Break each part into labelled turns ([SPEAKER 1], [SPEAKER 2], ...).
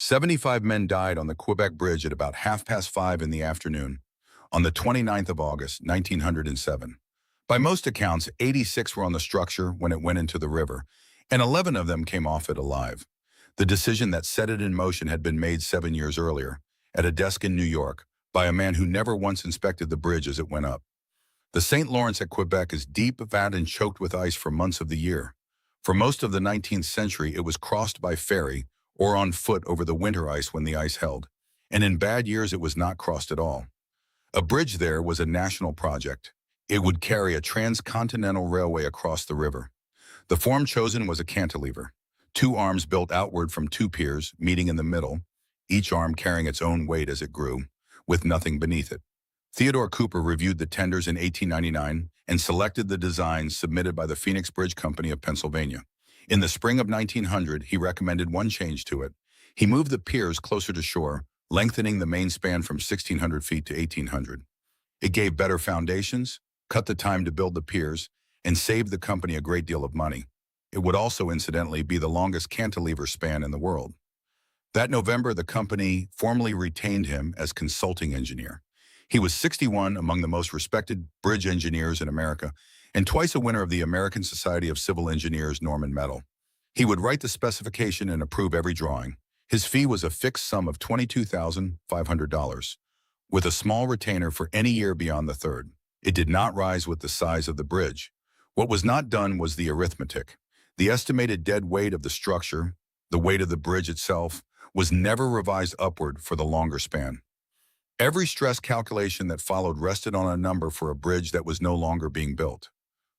[SPEAKER 1] 75 men died on the Quebec Bridge at about 5:30 in the afternoon on the 29th of August, 1907. By most accounts, 86 were on the structure when it went into the river, and 11 of them came off it alive. The decision that set it in motion had been made 7 years earlier, at a desk in New York, by a man who never once inspected the bridge as it went up. The St. Lawrence at Quebec is deep, fat, and choked with ice for months of the year. For most of the 19th century, it was crossed by ferry or on foot over the winter ice when the ice held, and in bad years it was not crossed at all. A bridge there was a national project. It would carry a transcontinental railway across the river. The form chosen was a cantilever, two arms built outward from two piers, meeting in the middle, each arm carrying its own weight as it grew, with nothing beneath it. Theodore Cooper reviewed the tenders in 1899 and selected the designs submitted by the Phoenix Bridge Company of Pennsylvania. In the spring of 1900, he recommended one change to it. He moved the piers closer to shore, lengthening the main span from 1,600 feet to 1,800. It gave better foundations, cut the time to build the piers, and saved the company a great deal of money. It would also, incidentally, be the longest cantilever span in the world. That November, the company formally retained him as consulting engineer. He was 61, among the most respected bridge engineers in America, and twice a winner of the American Society of Civil Engineers Norman Medal. He would write the specification and approve every drawing. His fee was a fixed sum of $22,500, with a small retainer for any year beyond the third. It did not rise with the size of the bridge. What was not done was the arithmetic. The estimated dead weight of the structure, the weight of the bridge itself, was never revised upward for the longer span. Every stress calculation that followed rested on a number for a bridge that was no longer being built.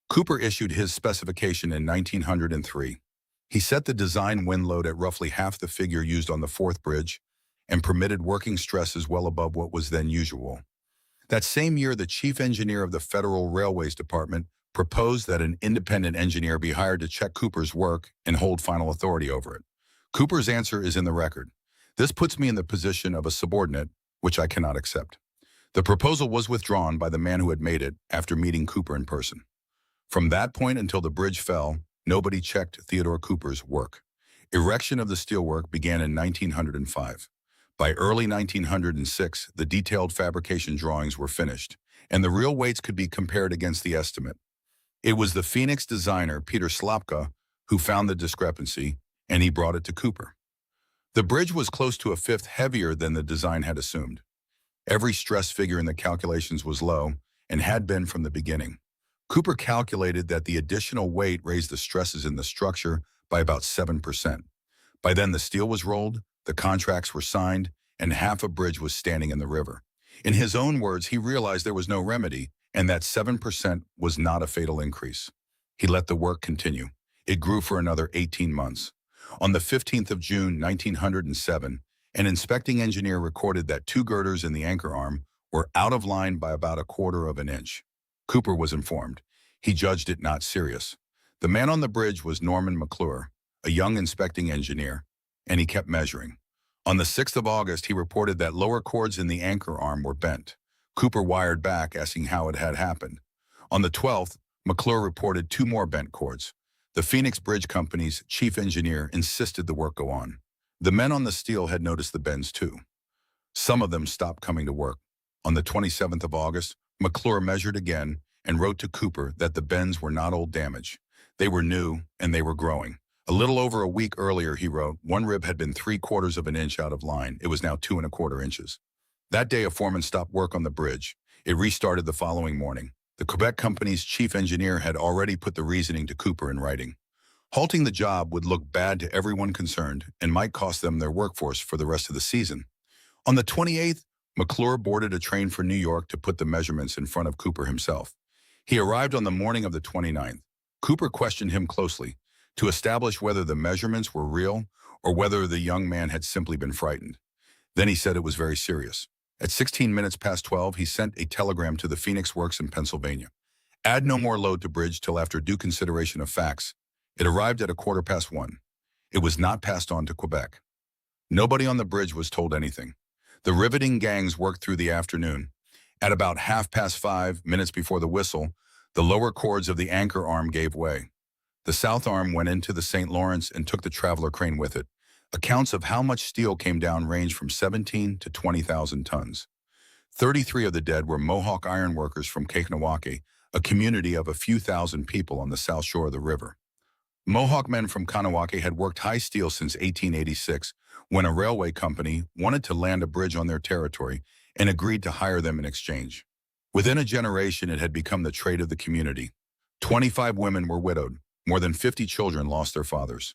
[SPEAKER 1] Cooper issued his specification in 1903. He set the design wind load at roughly half the figure used on the fourth bridge and permitted working stresses well above what was then usual. That same year, the chief engineer of the Federal Railways Department proposed that an independent engineer be hired to check Cooper's work and hold final authority over it. Cooper's answer is in the record. This puts me in the position of a subordinate, which I cannot accept. The proposal was withdrawn by the man who had made it after meeting Cooper in person. From that point until the bridge fell, nobody checked Theodore Cooper's work. Erection of the steelwork began in 1905. By early 1906, the detailed fabrication drawings were finished, and the real weights could be compared against the estimate. It was the Phoenix designer, Peter Slapka, who found the discrepancy, and he brought it to Cooper. The bridge was close to a fifth heavier than the design had assumed. Every stress figure in the calculations was low, and had been from the beginning. Cooper calculated that the additional weight raised the stresses in the structure by about 7%. By then the steel was rolled, the contracts were signed, and half a bridge was standing in the river. In his own words, he realized there was no remedy, and that 7% was not a fatal increase. He let the work continue. It grew for another 18 months. On the 15th of June, 1907, an inspecting engineer recorded that two girders in the anchor arm were out of line by about 1/4 of an inch. Cooper was informed. He judged it not serious. The man on the bridge was Norman McClure, a young inspecting engineer, and he kept measuring. On the 6th of August, he reported that lower cords in the anchor arm were bent. Cooper wired back, asking how it had happened. On the 12th, McClure reported 2 more bent cords. The Phoenix Bridge Company's chief engineer insisted the work go on. The men on the steel had noticed the bends too. Some of them stopped coming to work. On the 27th of August, McClure measured again and wrote to Cooper that the bends were not old damage. They were new, and they were growing. A little over a week earlier, he wrote, one rib had been 3/4 of an inch out of line. It was now 2¼ inches. That day, a foreman stopped work on the bridge. It restarted the following morning. The Quebec Company's chief engineer had already put the reasoning to Cooper in writing. Halting the job would look bad to everyone concerned and might cost them their workforce for the rest of the season. On the 28th, McClure boarded a train for New York to put the measurements in front of Cooper himself. He arrived on the morning of the 29th. Cooper questioned him closely to establish whether the measurements were real or whether the young man had simply been frightened. Then he said it was very serious. At 16 minutes past 12, he sent a telegram to the Phoenix Works in Pennsylvania. Add no more load to bridge till after due consideration of facts. It arrived at 1:15. It was not passed on to Quebec. Nobody on the bridge was told anything. The riveting gangs worked through the afternoon. At about 5:30, minutes before the whistle, the lower cords of the anchor arm gave way. The south arm went into the St. Lawrence and took the traveler crane with it. Accounts of how much steel came down range from 17 to 20,000 tons. 33 of the dead were Mohawk iron workers from Kahnawake, a community of a few thousand people on the south shore of the river. Mohawk men from Kahnawake had worked high steel since 1886, when a railway company wanted to land a bridge on their territory and agreed to hire them in exchange. Within a generation, it had become the trade of the community. 25 women were widowed. More than 50 children lost their fathers.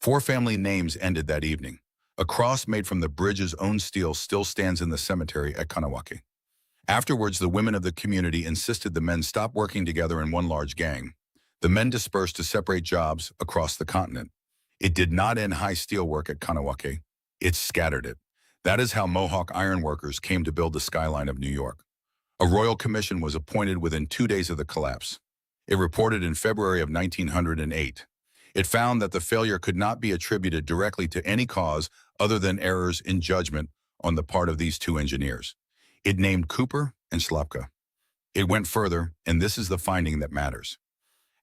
[SPEAKER 1] 4 family names ended that evening. A cross made from the bridge's own steel still stands in the cemetery at Kahnawake. Afterwards, the women of the community insisted the men stop working together in one large gang. The men dispersed to separate jobs across the continent. It did not end high steel work at Kahnawake. It scattered it. That is how Mohawk iron workers came to build the skyline of New York. A royal commission was appointed within 2 days of the collapse. It reported in February of 1908. It found that the failure could not be attributed directly to any cause other than errors in judgment on the part of these 2 engineers. It named Cooper and Slapka. It went further, and this is the finding that matters.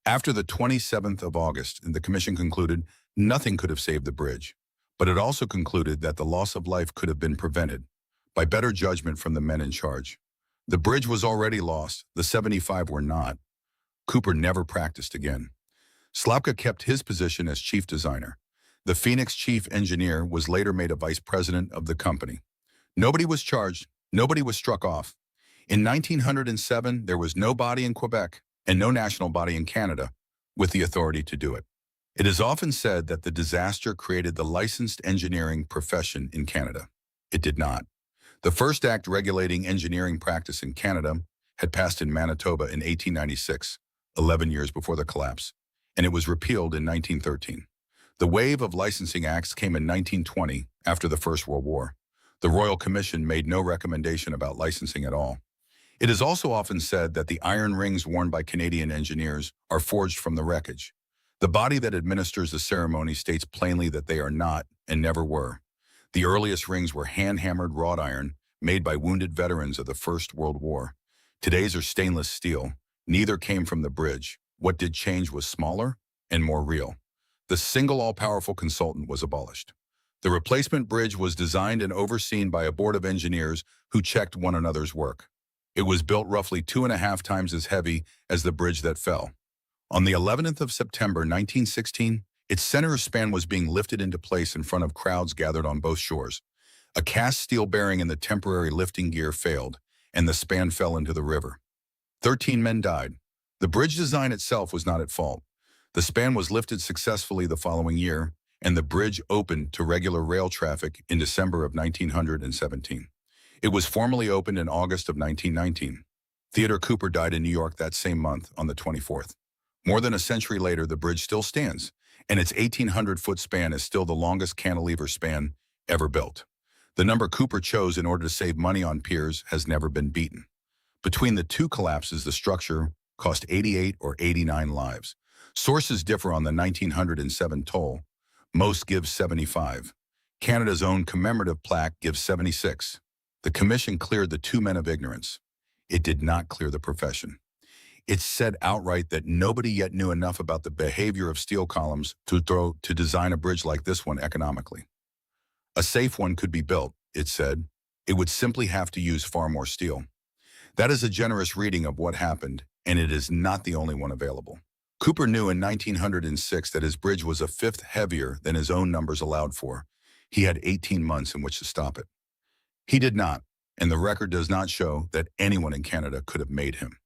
[SPEAKER 1] After the 27th of August, the commission concluded nothing could have saved the bridge, but it also concluded that the loss of life could have been prevented by better judgment from the men in charge. The bridge was already lost, the 75 were not. Cooper never practiced again. Slapka kept his position as chief designer. The Phoenix chief engineer was later made a vice president of the company. Nobody was charged, nobody was struck off. In 1907, there was no body in Quebec and no national body in Canada with the authority to do it. It is often said that the disaster created the licensed engineering profession in Canada. It did not. The first act regulating engineering practice in Canada had passed in Manitoba in 1896, 11 years before the collapse, and it was repealed in 1913. The wave of licensing acts came in 1920 after the First World War. The Royal Commission made no recommendation about licensing at all. It is also often said that the iron rings worn by Canadian engineers are forged from the wreckage. The body that administers the ceremony states plainly that they are not and never were. The earliest rings were hand-hammered wrought iron made by wounded veterans of the First World War. Today's are stainless steel. Neither came from the bridge. What did change was smaller and more real. The single all-powerful consultant was abolished. The replacement bridge was designed and overseen by a board of engineers who checked one another's work. It was built roughly 2.5 times as heavy as the bridge that fell. On the 11th of September 1916, its center span was being lifted into place in front of crowds gathered on both shores. A cast steel bearing in the temporary lifting gear failed, and the span fell into the river. 13 men died. The bridge design itself was not at fault. The span was lifted successfully the following year, and the bridge opened to regular rail traffic in December of 1917. It was formally opened in August of 1919. Theodore Cooper died in New York that same month on the 24th. More than a century later, the bridge still stands, and its 1,800-foot span is still the longest cantilever span ever built. The number Cooper chose in order to save money on piers has never been beaten. Between the 2 collapses, the structure cost 88 or 89 lives. Sources differ on the 1907 toll. Most give 75. Canada's own commemorative plaque gives 76. The commission cleared the 2 men of ignorance. It did not clear the profession. It said outright that nobody yet knew enough about the behavior of steel columns to design a bridge like this one economically. A safe one could be built, it said. It would simply have to use far more steel. That is a generous reading of what happened, and it is not the only one available. Cooper knew in 1906 that his bridge was a fifth heavier than his own numbers allowed for. He had 18 months in which to stop it. He did not, and the record does not show that anyone in Canada could have made him.